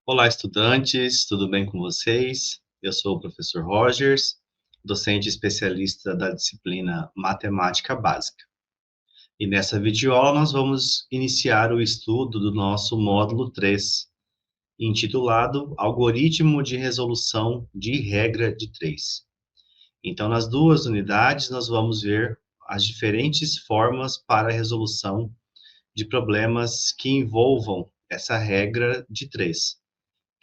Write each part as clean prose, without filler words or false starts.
Olá, estudantes, tudo bem com vocês? Eu sou o professor Rogers, docente especialista da disciplina Matemática Básica. E nessa videoaula nós vamos iniciar o estudo do nosso módulo 3, intitulado Algoritmo de Resolução de Regra de 3. Então, nas duas unidades, nós vamos ver as diferentes formas para a resolução de problemas que envolvam essa regra de 3,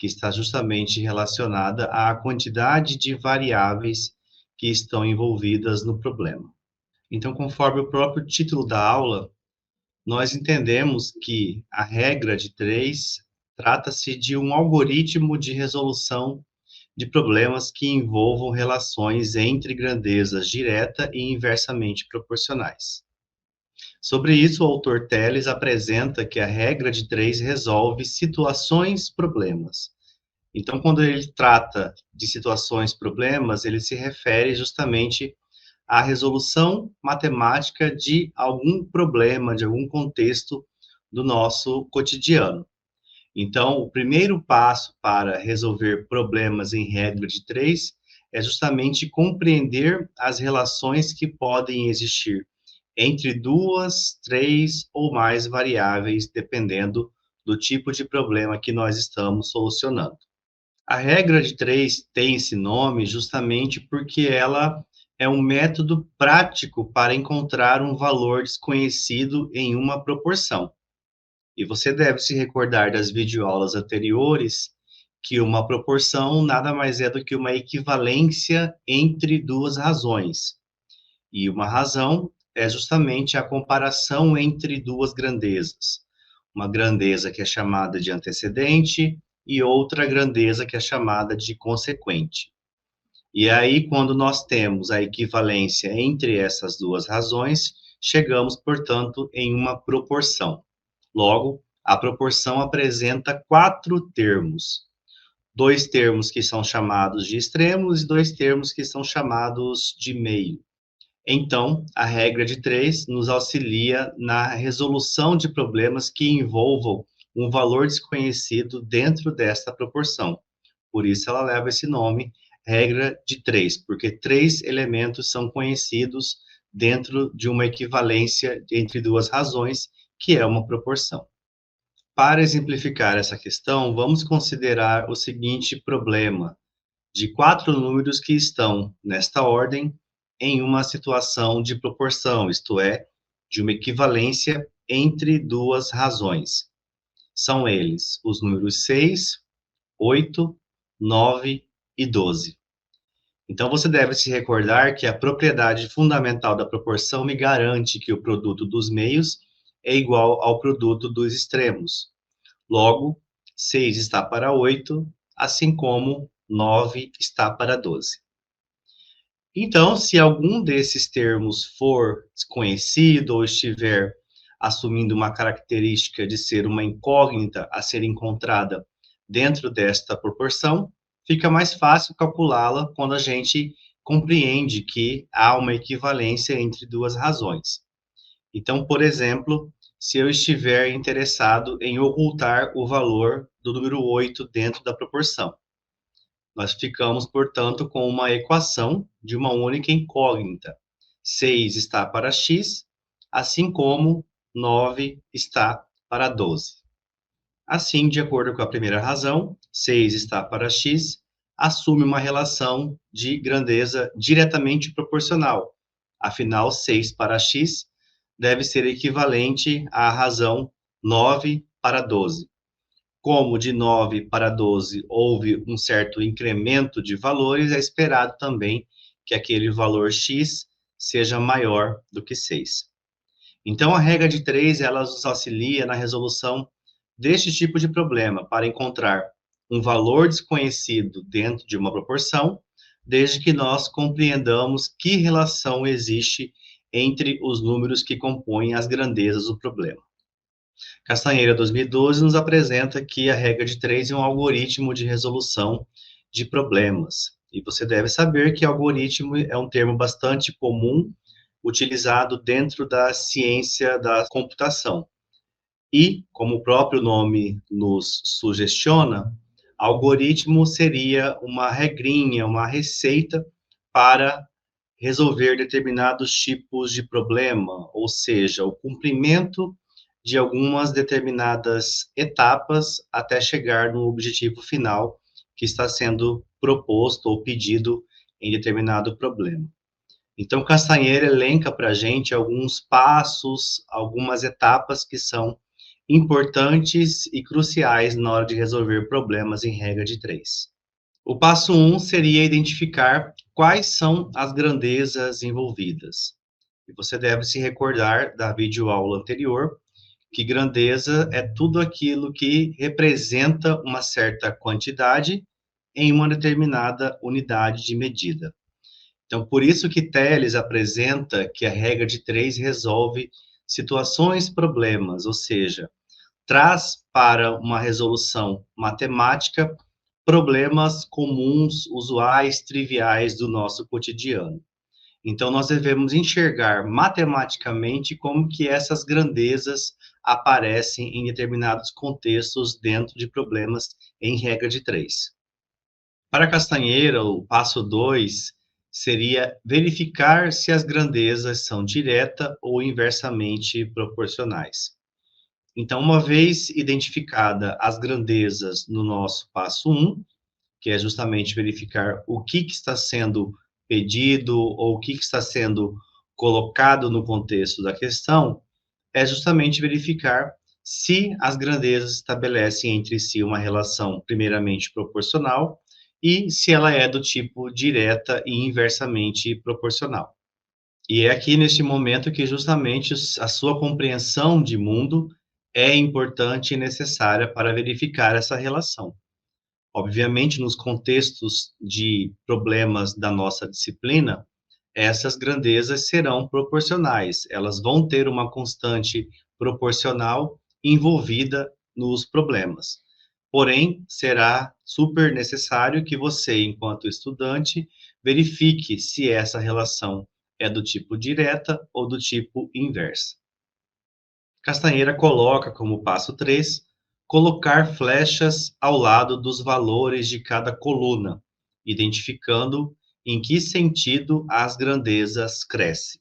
que está justamente relacionada à quantidade de variáveis que estão envolvidas no problema. Então, conforme o próprio título da aula, nós entendemos que a regra de 3 trata-se de um algoritmo de resolução de problemas que envolvam relações entre grandezas direta e inversamente proporcionais. Sobre isso, o autor Telles apresenta que a regra de 3 resolve situações-problemas. Então, quando ele trata de situações, problemas, ele se refere justamente à resolução matemática de algum problema, de algum contexto do nosso cotidiano. Então, o primeiro passo para resolver problemas em regra de 3 é justamente compreender as relações que podem existir entre duas, três ou mais variáveis, dependendo do tipo de problema que nós estamos solucionando. A regra de 3 tem esse nome justamente porque ela é um método prático para encontrar um valor desconhecido em uma proporção. E você deve se recordar das videoaulas anteriores que uma proporção nada mais é do que uma equivalência entre duas razões. E uma razão é justamente a comparação entre duas grandezas. Uma grandeza que é chamada de antecedente e outra grandeza que é chamada de consequente. E aí, quando nós temos a equivalência entre essas duas razões, chegamos, portanto, em uma proporção. Logo, a proporção apresenta quatro termos. Dois termos que são chamados de extremos e dois termos que são chamados de meio. Então, a regra de 3 nos auxilia na resolução de problemas que envolvam um valor desconhecido dentro desta proporção. Por isso ela leva esse nome, regra de 3, porque três elementos são conhecidos dentro de uma equivalência entre duas razões, que é uma proporção. Para exemplificar essa questão, vamos considerar o seguinte problema: de quatro números que estão, nesta ordem, em uma situação de proporção, isto é, de uma equivalência entre duas razões. São eles os números 6, 8, 9 e 12. Então, você deve se recordar que a propriedade fundamental da proporção me garante que o produto dos meios é igual ao produto dos extremos. Logo, 6 está para 8, assim como 9 está para 12. Então, se algum desses termos for desconhecido ou estiver assumindo uma característica de ser uma incógnita a ser encontrada dentro desta proporção, fica mais fácil calculá-la quando a gente compreende que há uma equivalência entre duas razões. Então, por exemplo, se eu estiver interessado em ocultar o valor do número 8 dentro da proporção, nós ficamos, portanto, com uma equação de uma única incógnita. 6 está para x, assim como 9 está para 12. Assim, de acordo com a primeira razão, 6 está para x, assume uma relação de grandeza diretamente proporcional. Afinal, 6 para x deve ser equivalente à razão 9 para 12. Como de 9 para 12 houve um certo incremento de valores, é esperado também que aquele valor x seja maior do que 6. Então, a regra de 3, ela nos auxilia na resolução deste tipo de problema, para encontrar um valor desconhecido dentro de uma proporção, desde que nós compreendamos que relação existe entre os números que compõem as grandezas do problema. Castanheira 2012 nos apresenta que a regra de 3 é um algoritmo de resolução de problemas. E você deve saber que algoritmo é um termo bastante comum utilizado dentro da ciência da computação. E, como o próprio nome nos sugestiona, Algoritmo seria uma regrinha, uma receita para resolver determinados tipos de problema, ou seja, o cumprimento de algumas determinadas etapas até chegar no objetivo final que está sendo proposto ou pedido em determinado problema. Então, Castanheira elenca para a gente alguns passos, algumas etapas que são importantes e cruciais na hora de resolver problemas em regra de três. O passo 1 seria identificar quais são as grandezas envolvidas. E você deve se recordar da videoaula anterior, que grandeza é tudo aquilo que representa uma certa quantidade em uma determinada unidade de medida. Então, por isso que Tales apresenta que a regra de três resolve situações, problemas, ou seja, traz para uma resolução matemática problemas comuns, usuais, triviais do nosso cotidiano. Então, nós devemos enxergar matematicamente como que essas grandezas aparecem em determinados contextos dentro de problemas em regra de três. Para Castanheira, o passo 2 seria verificar se as grandezas são direta ou inversamente proporcionais. Então, uma vez identificada as grandezas no nosso passo 1, que é justamente verificar o que está sendo pedido ou o que está sendo colocado no contexto da questão, é justamente verificar se as grandezas estabelecem entre si uma relação primeiramente proporcional e se ela é do tipo direta e inversamente proporcional. E é aqui neste momento que justamente a sua compreensão de mundo é importante e necessária para verificar essa relação. Obviamente, nos contextos de problemas da nossa disciplina, essas grandezas serão proporcionais, elas vão ter uma constante proporcional envolvida nos problemas. Porém, será super necessário que você, enquanto estudante, verifique se essa relação é do tipo direta ou do tipo inversa. Castanheira coloca como passo 3 colocar flechas ao lado dos valores de cada coluna, identificando em que sentido as grandezas crescem.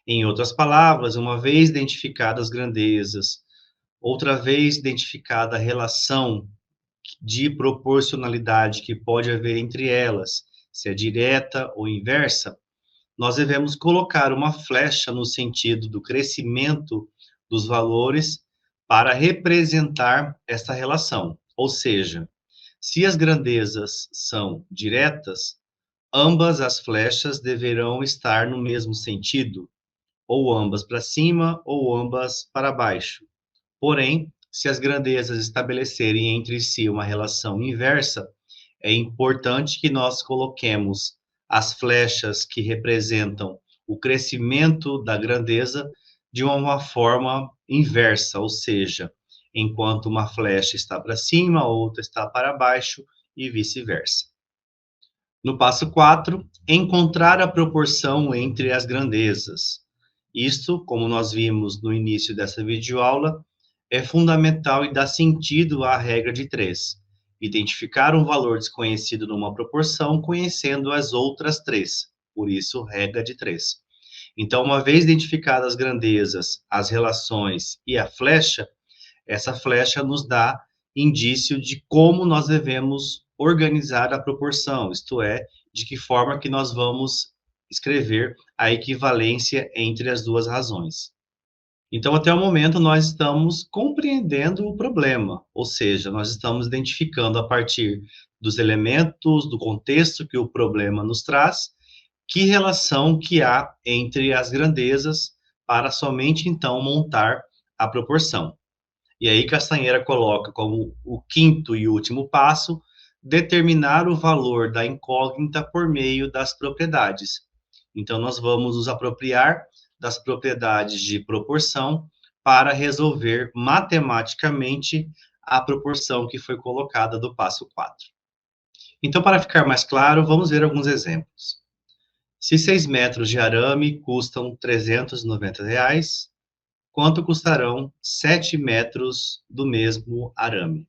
Em outras palavras, uma vez identificadas as grandezas, outra vez identificada a relação de proporcionalidade que pode haver entre elas, se é direta ou inversa, nós devemos colocar uma flecha no sentido do crescimento dos valores para representar essa relação. Ou seja, se as grandezas são diretas, ambas as flechas deverão estar no mesmo sentido, ou ambas para cima ou ambas para baixo. Porém, se as grandezas estabelecerem entre si uma relação inversa, é importante que nós coloquemos as flechas que representam o crescimento da grandeza de uma forma inversa, ou seja, enquanto uma flecha está para cima, a outra está para baixo e vice-versa. No passo 4, encontrar a proporção entre as grandezas. Isto, como nós vimos no início dessa videoaula, é fundamental e dá sentido à regra de três. Identificar um valor desconhecido numa proporção, conhecendo as outras três. Por isso, regra de três. Então, uma vez identificadas as grandezas, as relações e a flecha, essa flecha nos dá indício de como nós devemos organizar a proporção, isto é, de que forma que nós vamos escrever a equivalência entre as duas razões. Então, até o momento, nós estamos compreendendo o problema, ou seja, nós estamos identificando a partir dos elementos, do contexto que o problema nos traz, que relação que há entre as grandezas para somente então montar a proporção. E aí Castanheira coloca como o quinto e último passo determinar o valor da incógnita por meio das propriedades. Então nós vamos nos apropriar das propriedades de proporção para resolver matematicamente a proporção que foi colocada do passo 4. Então, para ficar mais claro, vamos ver alguns exemplos. Se 6 metros de arame custam R$ 390, quanto custarão 7 metros do mesmo arame?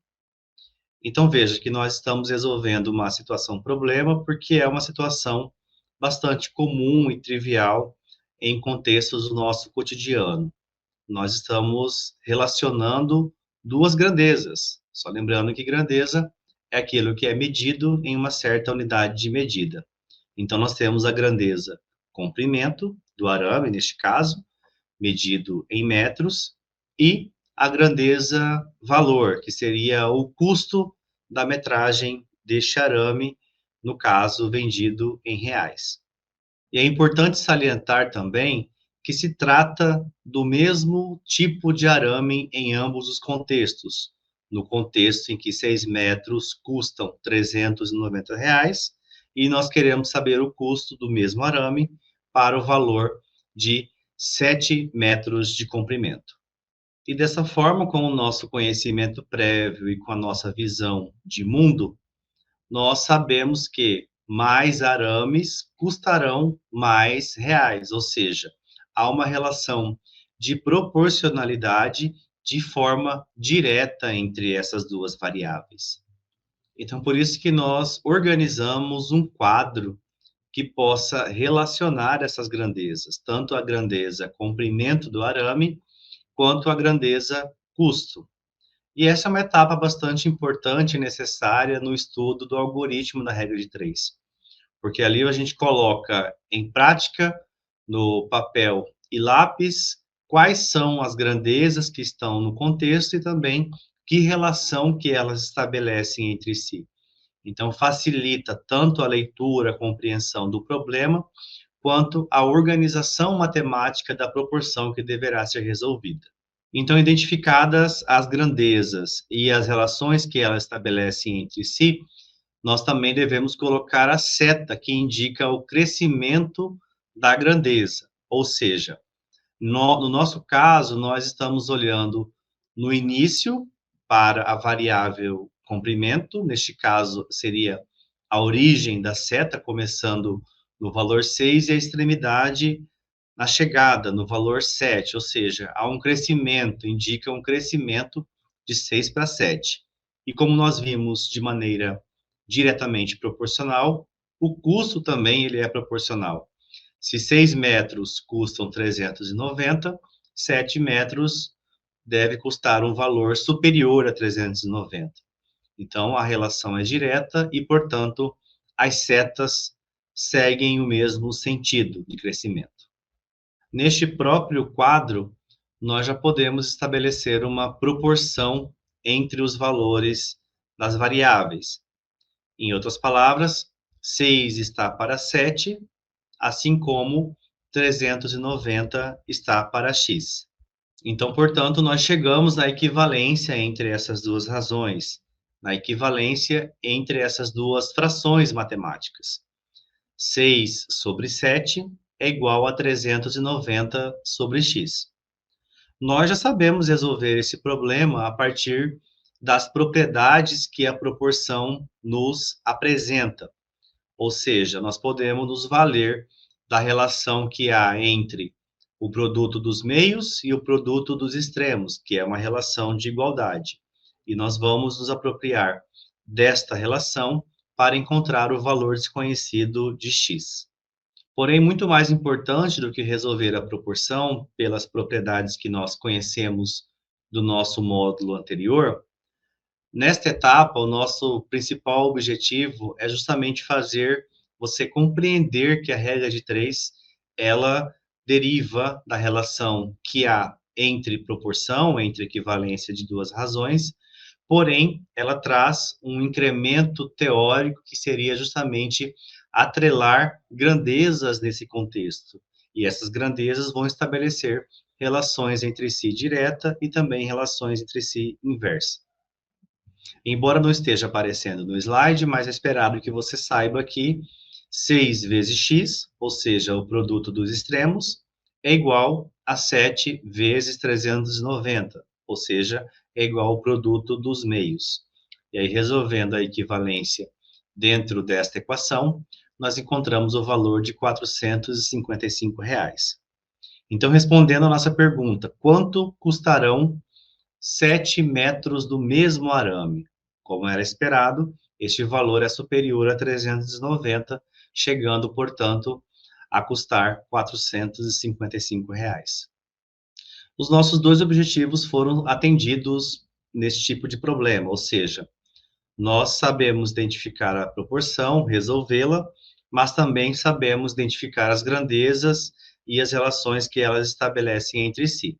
Então, veja que nós estamos resolvendo uma situação-problema, porque é uma situação bastante comum e trivial em contextos do nosso cotidiano. Nós estamos relacionando duas grandezas. Só lembrando que grandeza é aquilo que é medido em uma certa unidade de medida. Então, nós temos a grandeza comprimento do arame, neste caso, medido em metros, e a grandeza valor, que seria o custo da metragem deste arame, no caso, vendido em reais. E é importante salientar também que se trata do mesmo tipo de arame em ambos os contextos. No contexto em que 6 metros custam R$ 390, e nós queremos saber o custo do mesmo arame para o valor de 7 metros de comprimento. E dessa forma, com o nosso conhecimento prévio e com a nossa visão de mundo, nós sabemos que mais arames custarão mais reais, ou seja, há uma relação de proporcionalidade de forma direta entre essas duas variáveis. Então, por isso que nós organizamos um quadro que possa relacionar essas grandezas, tanto a grandeza comprimento do arame, quanto a grandeza custo. E essa é uma etapa bastante importante e necessária no estudo do algoritmo da regra de três, porque ali a gente coloca em prática, no papel e lápis, quais são as grandezas que estão no contexto e também que relação que elas estabelecem entre si. Então, facilita tanto a leitura, a compreensão do problema, quanto a organização matemática da proporção que deverá ser resolvida. Então, identificadas as grandezas e as relações que elas estabelecem entre si, nós também devemos colocar a seta que indica o crescimento da grandeza. Ou seja, no nosso caso, nós estamos olhando no início para a variável comprimento, neste caso seria a origem da seta, começando no valor 6 e a extremidade na chegada, no valor 7, ou seja, há um crescimento, indica um crescimento de 6 para 7. E como nós vimos de maneira diretamente proporcional, o custo também ele é proporcional. Se 6 metros custam 390, 7 metros deve custar um valor superior a 390. Então, a relação é direta e, portanto, as setas seguem o mesmo sentido de crescimento. Neste próprio quadro, nós já podemos estabelecer uma proporção entre os valores das variáveis. Em outras palavras, 6 está para 7, assim como 390 está para x. Então, portanto, nós chegamos na equivalência entre essas duas razões, na equivalência entre essas duas frações matemáticas. 6 sobre 7 é igual a 390 sobre x. Nós já sabemos resolver esse problema a partir das propriedades que a proporção nos apresenta. Ou seja, nós podemos nos valer da relação que há entre o produto dos meios e o produto dos extremos, que é uma relação de igualdade. E nós vamos nos apropriar desta relação para encontrar o valor desconhecido de x. Porém, muito mais importante do que resolver a proporção pelas propriedades que nós conhecemos do nosso módulo anterior, nesta etapa, o nosso principal objetivo é justamente fazer você compreender que a regra de três, ela deriva da relação que há entre proporção, entre equivalência de duas razões, porém, ela traz um incremento teórico que seria justamente atrelar grandezas nesse contexto. E essas grandezas vão estabelecer relações entre si direta e também relações entre si inversa. Embora não esteja aparecendo no slide, mas é esperado que você saiba que 6 vezes x, ou seja, o produto dos extremos, é igual a 7 vezes 390, ou seja, é igual ao produto dos meios. E aí, resolvendo a equivalência dentro desta equação, nós encontramos o valor de R$ 455. Então, respondendo a nossa pergunta, quanto custarão 7 metros do mesmo arame? Como era esperado, este valor é superior a 390, chegando, portanto, a custar R$ 455. Os nossos dois objetivos foram atendidos nesse tipo de problema, ou seja, nós sabemos identificar a proporção, resolvê-la, mas também sabemos identificar as grandezas e as relações que elas estabelecem entre si.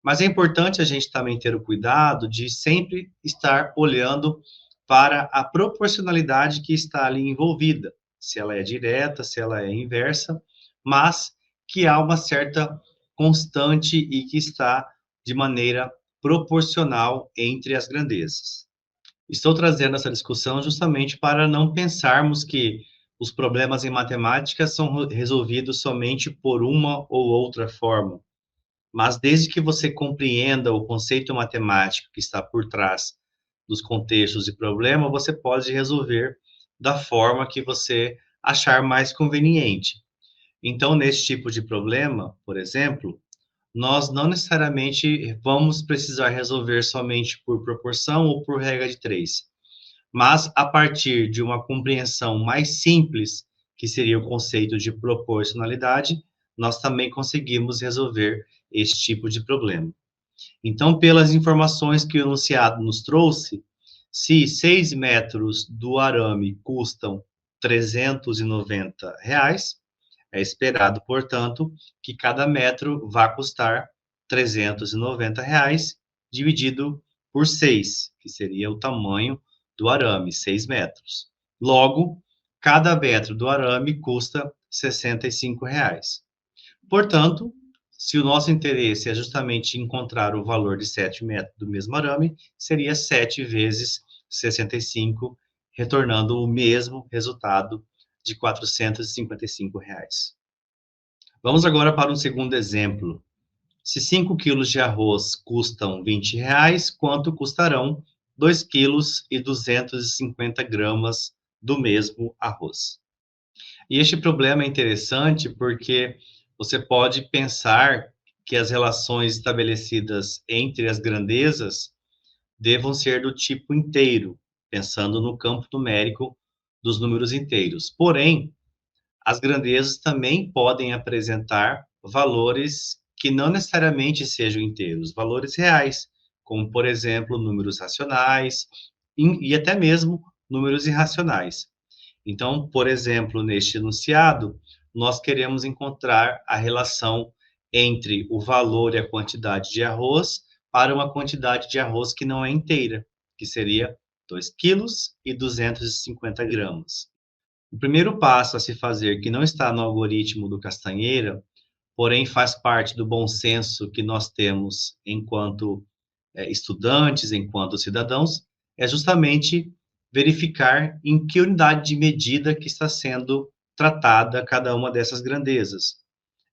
Mas é importante a gente também ter o cuidado de sempre estar olhando para a proporcionalidade que está ali envolvida, se ela é direta, se ela é inversa, mas que há uma certa constante e que está de maneira proporcional entre as grandezas. Estou trazendo essa discussão justamente para não pensarmos que os problemas em matemática são resolvidos somente por uma ou outra forma, mas desde que você compreenda o conceito matemático que está por trás dos contextos de problema, você pode resolver da forma que você achar mais conveniente. Então, nesse tipo de problema, por exemplo, nós não necessariamente vamos precisar resolver somente por proporção ou por regra de três, mas a partir de uma compreensão mais simples, que seria o conceito de proporcionalidade, nós também conseguimos resolver esse tipo de problema. Então, pelas informações que o enunciado nos trouxe, se 6 metros do arame custam R$ 390, é esperado, portanto, que cada metro vá custar R$ 390, dividido por 6, que seria o tamanho do arame, 6 metros. Logo, cada metro do arame custa R$ 65. Portanto, se o nosso interesse é justamente encontrar o valor de 7 metros do mesmo arame, seria 7 vezes 65, retornando o mesmo resultado de R$ 455. Vamos agora para um segundo exemplo. Se 5 quilos de arroz custam R$ 20, quanto custarão 2 quilos e 250 gramas do mesmo arroz? E este problema é interessante porque você pode pensar que as relações estabelecidas entre as grandezas devam ser do tipo inteiro, pensando no campo numérico dos números inteiros. Porém, as grandezas também podem apresentar valores que não necessariamente sejam inteiros, valores reais, como, por exemplo, números racionais e até mesmo números irracionais. Então, por exemplo, neste enunciado, nós queremos encontrar a relação entre o valor e a quantidade de arroz para uma quantidade de arroz que não é inteira, que seria 2 quilos e 250 gramas. O primeiro passo a se fazer, que não está no algoritmo do Castanheira, porém faz parte do bom senso que nós temos enquanto estudantes, enquanto cidadãos, é justamente verificar em que unidade de medida que está sendo tratada cada uma dessas grandezas.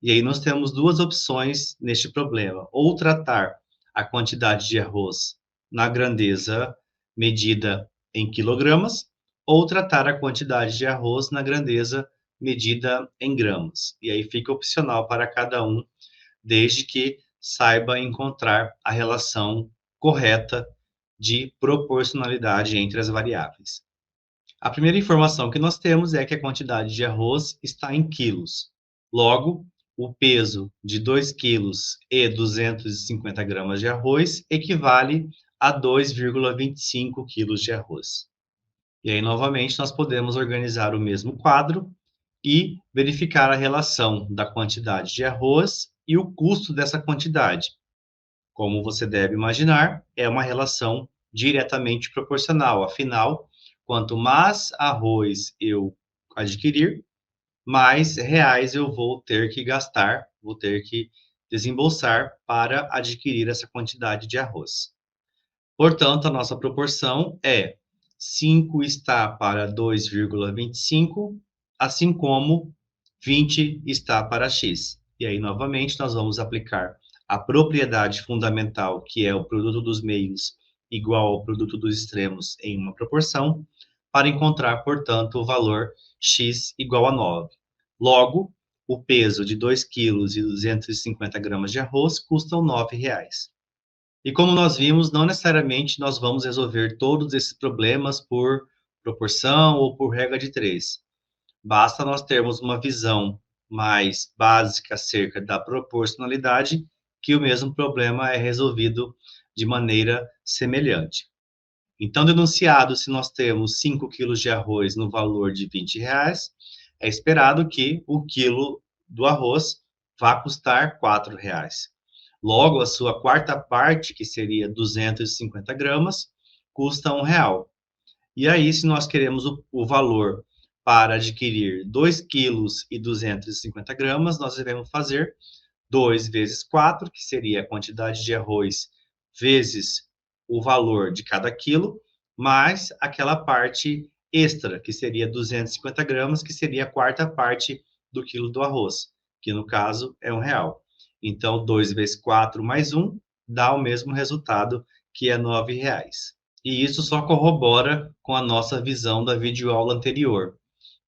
E aí nós temos duas opções neste problema: ou tratar a quantidade de arroz na grandeza medida em quilogramas, ou tratar a quantidade de arroz na grandeza medida em gramas. E aí fica opcional para cada um, desde que saiba encontrar a relação correta de proporcionalidade entre as variáveis. A primeira informação que nós temos é que a quantidade de arroz está em quilos. Logo, o peso de 2 quilos e 250 gramas de arroz equivale a 2,25 quilos de arroz. E aí, novamente, nós podemos organizar o mesmo quadro e verificar a relação da quantidade de arroz e o custo dessa quantidade. Como você deve imaginar, é uma relação diretamente proporcional. Afinal, quanto mais arroz eu adquirir, mais reais eu vou ter que gastar, vou ter que desembolsar para adquirir essa quantidade de arroz. Portanto, a nossa proporção é 5 está para 2,25, assim como 20 está para x. E aí, novamente, nós vamos aplicar a propriedade fundamental, que é o produto dos meios igual ao produto dos extremos em uma proporção, para encontrar, portanto, o valor x igual a 9. Logo, o peso de 2 kg e 250 gramas de arroz custam R$ 9. E como nós vimos, não necessariamente nós vamos resolver todos esses problemas por proporção ou por regra de três. Basta nós termos uma visão mais básica acerca da proporcionalidade, que o mesmo problema é resolvido de maneira semelhante. Então, denunciado, se nós temos 5 quilos de arroz no valor de R$ 20, é esperado que o quilo do arroz vá custar R$ 4. Logo, a sua quarta parte, que seria 250 gramas, custa R$ 1. E aí, se nós queremos o valor para adquirir 2,250 kg, nós devemos fazer 2 vezes 4, que seria a quantidade de arroz, vezes o valor de cada quilo, mais aquela parte extra, que seria 250 gramas, que seria a quarta parte do quilo do arroz, que no caso é R$ 1. Então, 2 vezes 4 mais 1 dá o mesmo resultado, que é R$ 9. E isso só corrobora com a nossa visão da videoaula anterior,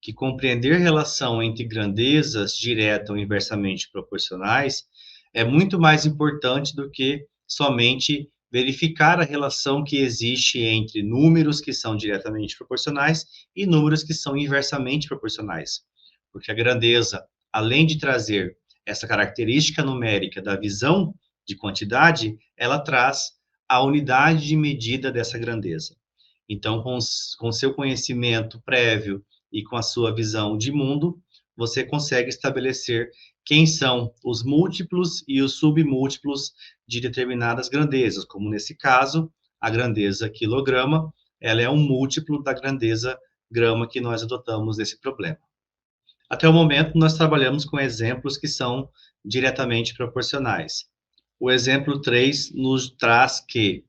que compreender relação entre grandezas direta ou inversamente proporcionais é muito mais importante do que somente verificar a relação que existe entre números que são diretamente proporcionais e números que são inversamente proporcionais. Porque a grandeza, além de trazer essa característica numérica da visão de quantidade, ela traz a unidade de medida dessa grandeza. Então, com seu conhecimento prévio e com a sua visão de mundo, você consegue estabelecer quem são os múltiplos e os submúltiplos de determinadas grandezas, como nesse caso, a grandeza quilograma, ela é um múltiplo da grandeza grama que nós adotamos nesse problema. Até o momento, nós trabalhamos com exemplos que são diretamente proporcionais. O exemplo 3 nos traz que,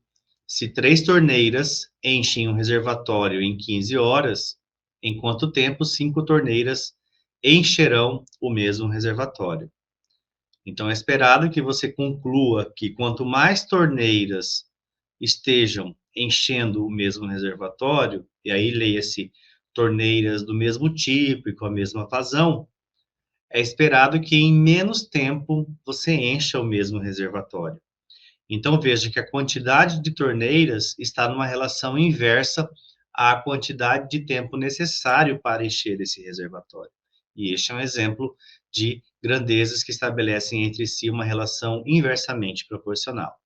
se 3 torneiras enchem um reservatório em 15 horas, em quanto tempo 5 torneiras encherão o mesmo reservatório? Então, é esperado que você conclua que quanto mais torneiras estejam enchendo o mesmo reservatório, e aí leia-se torneiras do mesmo tipo e com a mesma vazão, é esperado que em menos tempo você encha o mesmo reservatório. Então, veja que a quantidade de torneiras está numa relação inversa à quantidade de tempo necessário para encher esse reservatório. E este é um exemplo de grandezas que estabelecem entre si uma relação inversamente proporcional.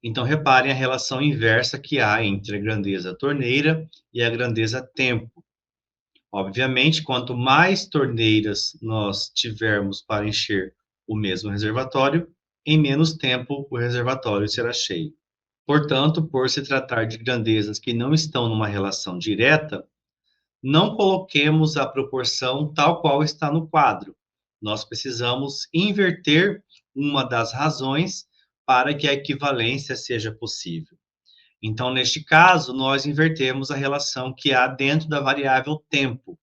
Então, reparem a relação inversa que há entre a grandeza torneira e a grandeza tempo. Obviamente, quanto mais torneiras nós tivermos para encher o mesmo reservatório, em menos tempo o reservatório será cheio. Portanto, por se tratar de grandezas que não estão numa relação direta, não coloquemos a proporção tal qual está no quadro. Nós precisamos inverter uma das razões para que a equivalência seja possível. Então, neste caso, nós invertemos a relação que há dentro da variável tempo.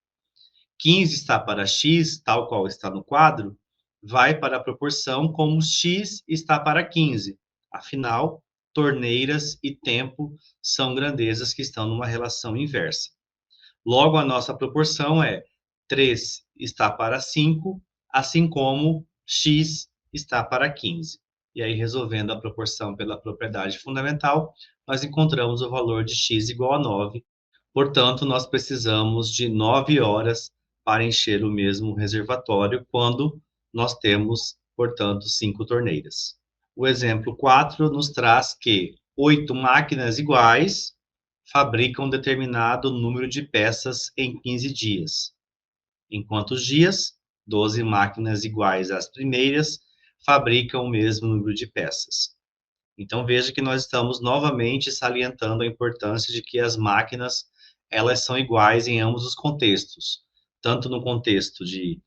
15 está para x, tal qual está no quadro, vai para a proporção como x está para 15. Afinal, torneiras e tempo são grandezas que estão numa relação inversa. Logo, a nossa proporção é 3 está para 5, assim como x está para 15. E aí, resolvendo a proporção pela propriedade fundamental, nós encontramos o valor de x igual a 9. Portanto, nós precisamos de 9 horas para encher o mesmo reservatório quando nós temos, portanto, 5 torneiras. O exemplo 4 nos traz que 8 máquinas iguais fabricam determinado número de peças em 15 dias. Em quantos dias? 12 máquinas iguais às primeiras fabricam o mesmo número de peças. Então, veja que nós estamos novamente salientando a importância de que as máquinas elas são iguais em ambos os contextos, tanto no contexto de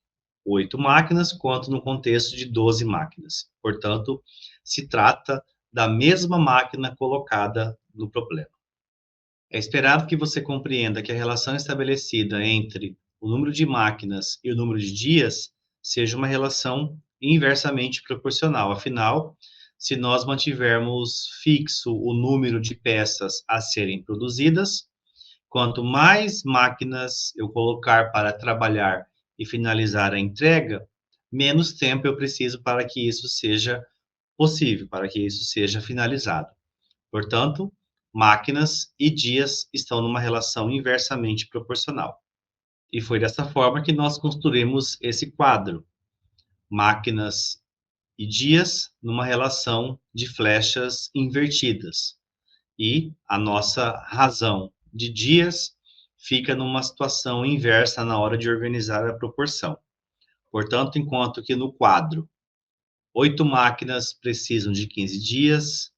8 máquinas, quanto no contexto de 12 máquinas. Portanto, se trata da mesma máquina colocada no problema. É esperado que você compreenda que a relação estabelecida entre o número de máquinas e o número de dias seja uma relação inversamente proporcional. Afinal, se nós mantivermos fixo o número de peças a serem produzidas, quanto mais máquinas eu colocar para trabalhar e finalizar a entrega, menos tempo eu preciso para que isso seja possível para que isso seja finalizado. Portanto, máquinas e dias estão numa relação inversamente proporcional. E foi dessa forma que nós construímos esse quadro: máquinas e dias numa relação de flechas invertidas. E a nossa razão de dias fica numa situação inversa na hora de organizar a proporção. Portanto, enquanto que no quadro 8 máquinas precisam de 15 dias,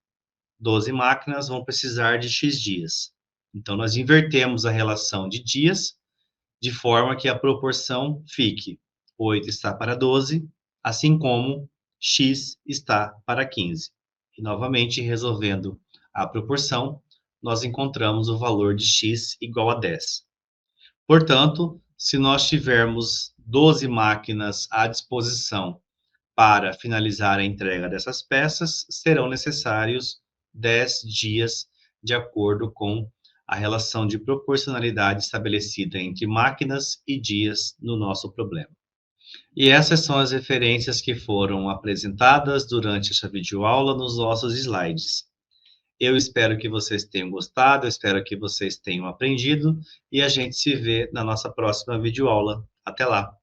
12 máquinas vão precisar de X dias. Então, nós invertemos a relação de dias de forma que a proporção fique 8 está para 12, assim como X está para 15. E, novamente, resolvendo a proporção, nós encontramos o valor de X igual a 10. Portanto, se nós tivermos 12 máquinas à disposição para finalizar a entrega dessas peças, serão necessários 10 dias, de acordo com a relação de proporcionalidade estabelecida entre máquinas e dias no nosso problema. E essas são as referências que foram apresentadas durante essa videoaula nos nossos slides. Eu espero que vocês tenham gostado, eu espero que vocês tenham aprendido e a gente se vê na nossa próxima videoaula. Até lá!